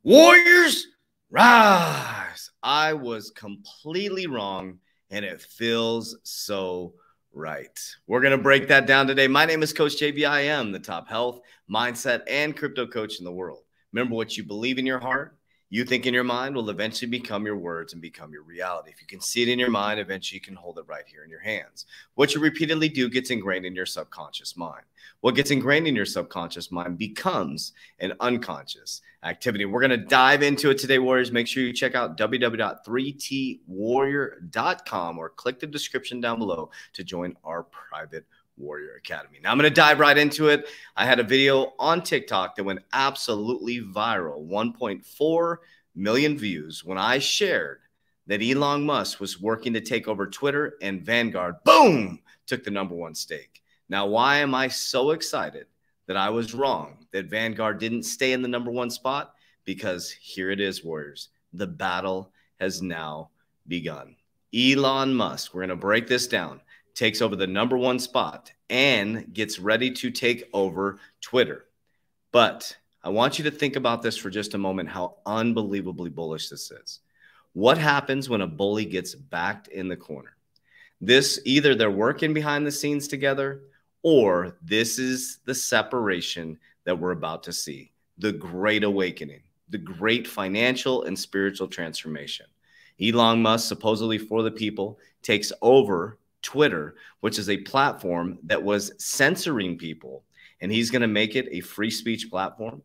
Warriors, rise. I was completely wrong, and it feels so right. We're going to break that down today. My name is Coach JB. I am the top health, mindset, and crypto coach in the world. Remember, what you believe in your heart, you think in your mind, will eventually become your words and become your reality. If you can see it in your mind, eventually you can hold it right here in your hands. What you repeatedly do gets ingrained in your subconscious mind. What gets ingrained in your subconscious mind becomes an unconscious activity. We're going to dive into it today, Warriors. Make sure you check out www.3twarrior.com or click the description down below to join our private Warrior Academy. Now I'm going to dive right into it. I had a video on TikTok that went absolutely viral, 1.4 million views, when I shared that Elon Musk was working to take over Twitter, and Vanguard, boom, took the #1 stake. Now, why am I so excited that I was wrong, that Vanguard didn't stay in the #1 spot? Because here it is, Warriors. The battle has now begun. Elon Musk, we're going to break this down, takes over the #1 spot and gets ready to take over Twitter. But I want you to think about this for just a moment, how unbelievably bullish this is. What happens when a bully gets backed in the corner? This, either they're working behind the scenes together, or this is the separation that we're about to see, the great awakening, the great financial and spiritual transformation. Elon Musk, supposedly for the people, takes over Twitter, which is a platform that was censoring people, and he's going to make it a free speech platform,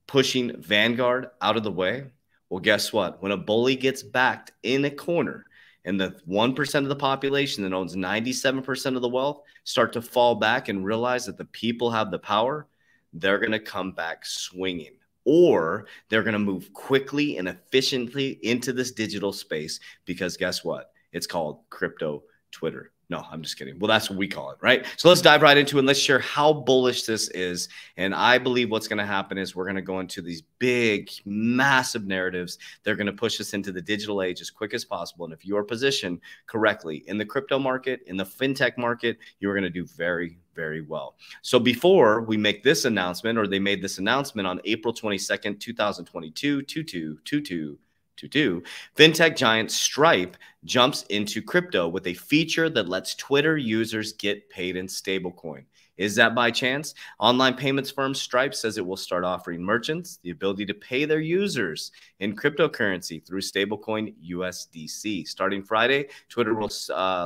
pushing Vanguard out of the way. Well, guess what? When a bully gets backed in a corner and the 1% of the population that owns 97% of the wealth start to fall back and realize that the people have the power, they're going to come back swinging. Or they're going to move quickly and efficiently into this digital space, because guess what? It's called crypto Twitter. No, I'm just kidding. Well, that's what we call it, right? So let's dive right into it and let's share how bullish this is. And I believe what's going to happen is we're going to go into these big, massive narratives. They're going to push us into the digital age as quick as possible. And if you are positioned correctly in the crypto market, in the fintech market, you're going to do very, very well. So before we make this announcement, or they made this announcement on April 22nd, 2022, fintech giant Stripe jumps into crypto with a feature that lets Twitter users get paid in stablecoin. Is that by chance? Online payments firm Stripe says it will start offering merchants the ability to pay their users in cryptocurrency through stablecoin USDC. Starting Friday, Twitter will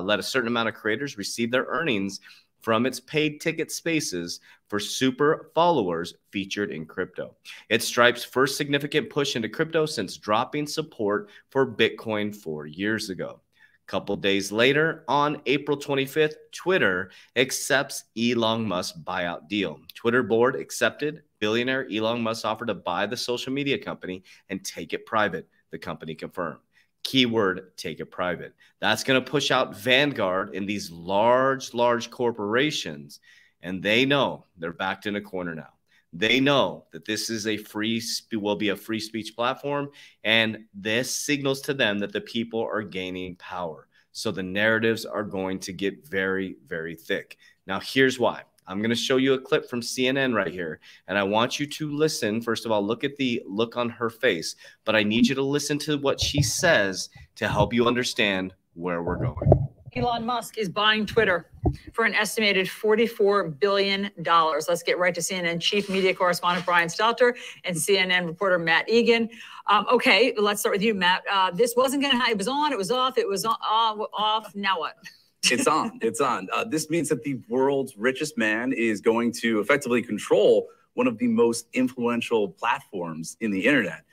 let a certain amount of creators receive their earnings from its paid ticket spaces for super followers featured in crypto. It's Stripe's first significant push into crypto since dropping support for Bitcoin 4 years ago. A couple days later, on April 25th, Twitter accepts Elon Musk's buyout deal. Twitter board accepted. Billionaire Elon Musk offered to buy the social media company and take it private, the company confirmed. Keyword, take it private. That's going to push out Vanguard and these large corporations, and they know they're backed in a corner now. They know that this is will be a free speech platform, and this signals to them that the people are gaining power. So the narratives are going to get very, very thick. Now, here's why. I'm going to show you a clip from CNN right here, and I want you to listen. First of all, look at the look on her face, but I need you to listen to what she says to help you understand where we're going. Elon Musk is buying Twitter for an estimated $44 billion. Let's get right to CNN chief media correspondent Brian Stelter and CNN reporter Matt Egan. Okay, let's start with you, Matt. This wasn't going to, it was on, it was off, it was off. Now what? It's on. It's on. This means that the world's richest man is going to effectively control one of the most influential platforms in the internet.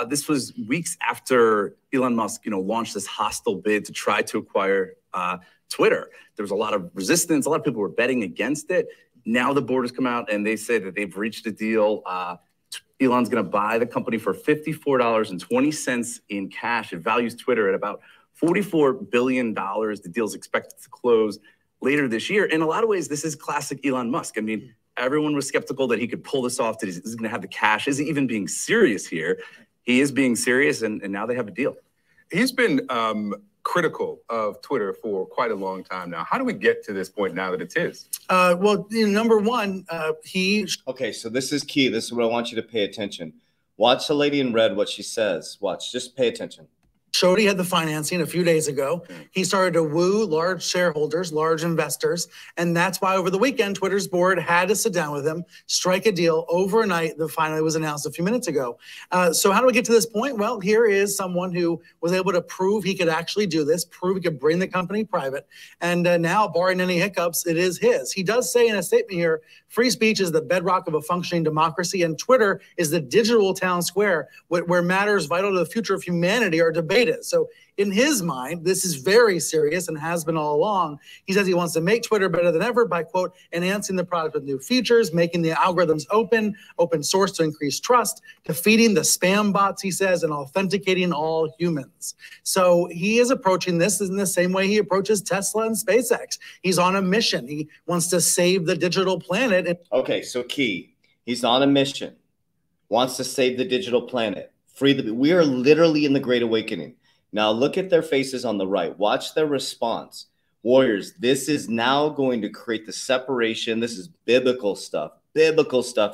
This was weeks after Elon Musk, launched this hostile bid to try to acquire Twitter. There was a lot of resistance. A lot of people were betting against it. Now the board has come out and they say that they've reached a deal. Elon's going to buy the company for $54.20 in cash. It values Twitter at about $44 billion. The deal is expected to close later this year. In a lot of ways, this is classic Elon Musk. I mean, everyone was skeptical that he could pull this off, that he's going to have the cash. Is he even being serious here? He is being serious, and now they have a deal. He's been critical of Twitter for quite a long time now. How do we get to this point now that it's his? Well, number one, Okay, so this is key. This is what I want you to pay attention. Watch the lady in red, what she says. Watch, just pay attention. Showed he had the financing a few days ago. He started to woo large shareholders, large investors. And that's why over the weekend, Twitter's board had to sit down with him, strike a deal overnight that finally was announced a few minutes ago. So how do we get to this point? Well, here is someone who was able to prove he could actually do this, prove he could bring the company private. And now, barring any hiccups, it is his. He does say in a statement here, free speech is the bedrock of a functioning democracy, and Twitter is the digital town square where matters vital to the future of humanity are debated. So in his mind, this is very serious and has been all along. He says he wants to make Twitter better than ever by, quote, enhancing the product with new features, making the algorithms open source to increase trust, defeating the spam bots, he says, and authenticating all humans. So he is approaching this in the same way he approaches Tesla and SpaceX. He's on a mission. He wants to save the digital planet. Okay, so key. He's on a mission, wants to save the digital planet. We are literally in the Great Awakening. Now look at their faces on the right. Watch their response. Warriors, this is now going to create the separation. This is biblical stuff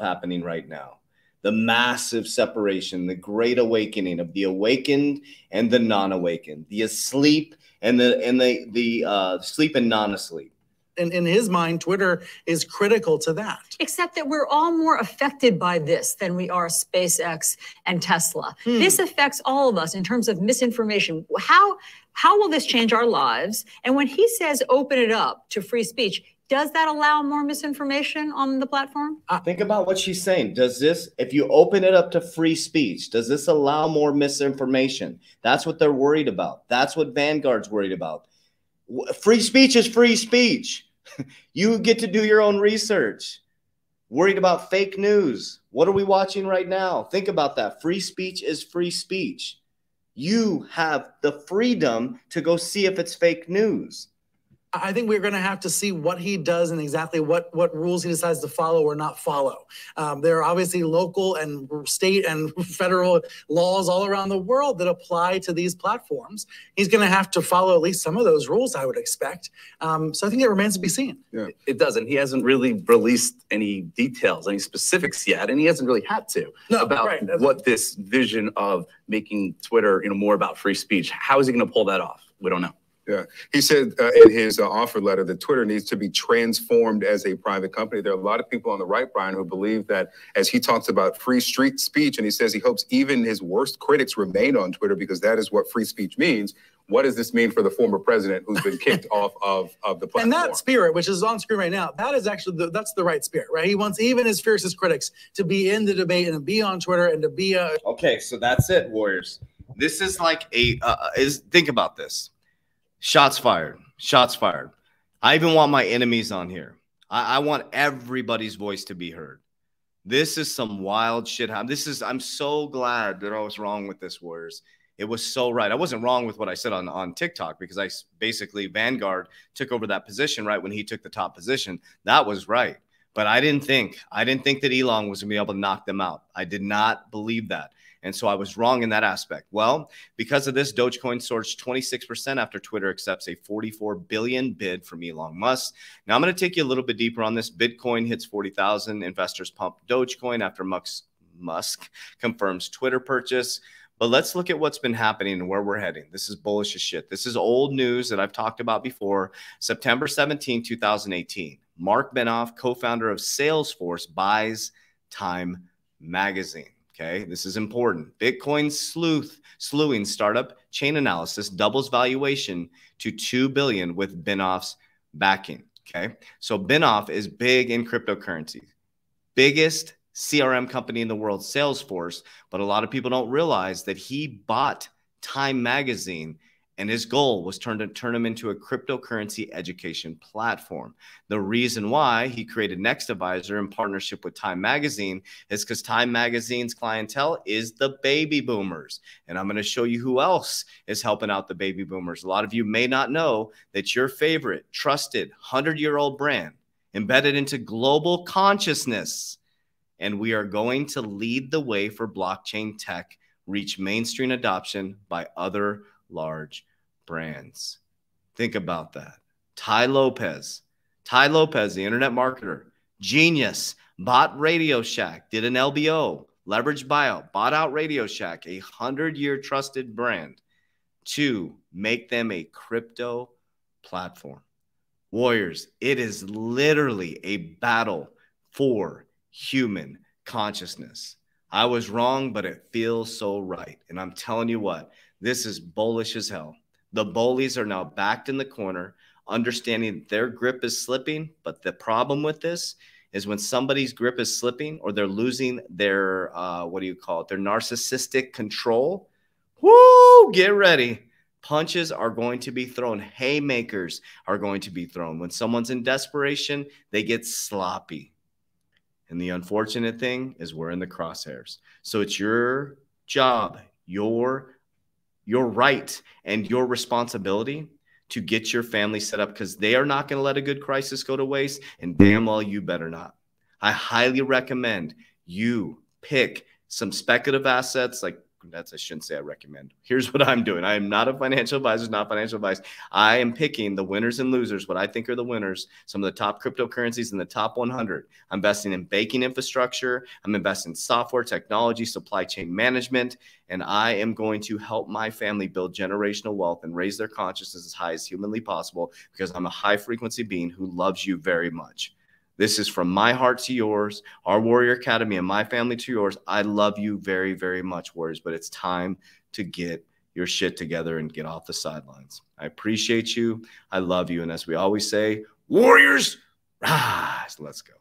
happening right now. The massive separation, the Great Awakening of the awakened and the non-awakened, the asleep and the sleep and non-asleep. In his mind, Twitter is critical to that. Except that we're all more affected by this than we are SpaceX and Tesla. This affects all of us in terms of misinformation. How will this change our lives? And when he says open it up to free speech, does that allow more misinformation on the platform? Think about what she's saying. Does this, if you open it up to free speech, does this allow more misinformation? That's what they're worried about. That's what Vanguard's worried about. Free speech is free speech. You get to do your own research. Worried about fake news. What are we watching right now? Think about that. Free speech is free speech. You have the freedom to go see if it's fake news. I think we're going to have to see what he does and exactly what rules he decides to follow or not follow. There are obviously local and state and federal laws all around the world that apply to these platforms. He's going to have to follow at least some of those rules, I would expect. So I think it remains to be seen. Yeah. It doesn't. He hasn't really released any details, any specifics yet, and he hasn't really had to about what this vision of making Twitter, more about free speech. How is he going to pull that off? We don't know. Yeah, he said in his offer letter that Twitter needs to be transformed as a private company. There are a lot of people on the right, Brian, who believe that as he talks about free street speech, and he says he hopes even his worst critics remain on Twitter because that is what free speech means. What does this mean for the former president who's been kicked off of the platform? And that spirit, which is on screen right now, that is actually that's the right spirit, right? He wants even his fiercest critics to be in the debate and to be on Twitter and to be a. Okay, so that's it, Warriors. This is like think about this. Shots fired. Shots fired. I even want my enemies on here. I want everybody's voice to be heard. This is some wild shit. I'm so glad that I was wrong with this, Warriors. It was so right. I wasn't wrong with what I said on TikTok because I basically Vanguard took over that position right when he took the top position. That was right. But I didn't think that Elon was going to be able to knock them out. I did not believe that. And so I was wrong in that aspect. Well, because of this, Dogecoin soared 26% after Twitter accepts a $44 billion bid from Elon Musk. Now, I'm going to take you a little bit deeper on this. Bitcoin hits 40,000. Investors pump Dogecoin after Musk confirms Twitter purchase. But let's look at what's been happening and where we're heading. This is bullish as shit. This is old news that I've talked about before. September 17, 2018. Mark Benioff, co-founder of Salesforce, buys Time magazine. Okay, this is important. Bitcoin slewing startup Chainalysis doubles valuation to $2 billion with Benioff's backing. Okay, so Benioff is big in cryptocurrency, biggest CRM company in the world, Salesforce. But a lot of people don't realize that he bought Time magazine, and his goal was to turn him into a cryptocurrency education platform. The reason why he created Next Advisor in partnership with Time magazine is because Time magazine's clientele is the baby boomers. And I'm going to show you who else is helping out the baby boomers. A lot of you may not know that your favorite, trusted, 100-year-old brand embedded into global consciousness. And we are going to lead the way for blockchain tech, reach mainstream adoption by other large brands. Think about that. Tai Lopez, the internet marketer, genius, bought Radio Shack, did an LBO, leverage buyout, bought out Radio Shack, a 100-year trusted brand, to make them a crypto platform. Warriors, it is literally a battle for human consciousness. I was wrong, but it feels so right. And I'm telling you what, this is bullish as hell. The bullies are now backed in the corner, understanding that their grip is slipping. But the problem with this is when somebody's grip is slipping or they're losing their, what do you call it, their narcissistic control, whoo, get ready. Punches are going to be thrown. Haymakers are going to be thrown. When someone's in desperation, they get sloppy. And the unfortunate thing is we're in the crosshairs. So it's your job, your right, and your responsibility to get your family set up, because they are not going to let a good crisis go to waste, and damn well you better not. I highly recommend you pick some speculative assets. Like, that's, I shouldn't say I recommend. Here's what I'm doing. I am not a financial advisor, not financial advice. I am picking the winners and losers, what I think are the winners, some of the top cryptocurrencies in the top 100. I'm investing in banking infrastructure. I'm investing in software, technology, supply chain management, and I am going to help my family build generational wealth and raise their consciousness as high as humanly possible, because I'm a high frequency being who loves you very much. This is from my heart to yours, our Warrior Academy, and my family to yours. I love you very, very much, Warriors, but it's time to get your shit together and get off the sidelines. I appreciate you. I love you. And as we always say, Warriors, rise. Let's go.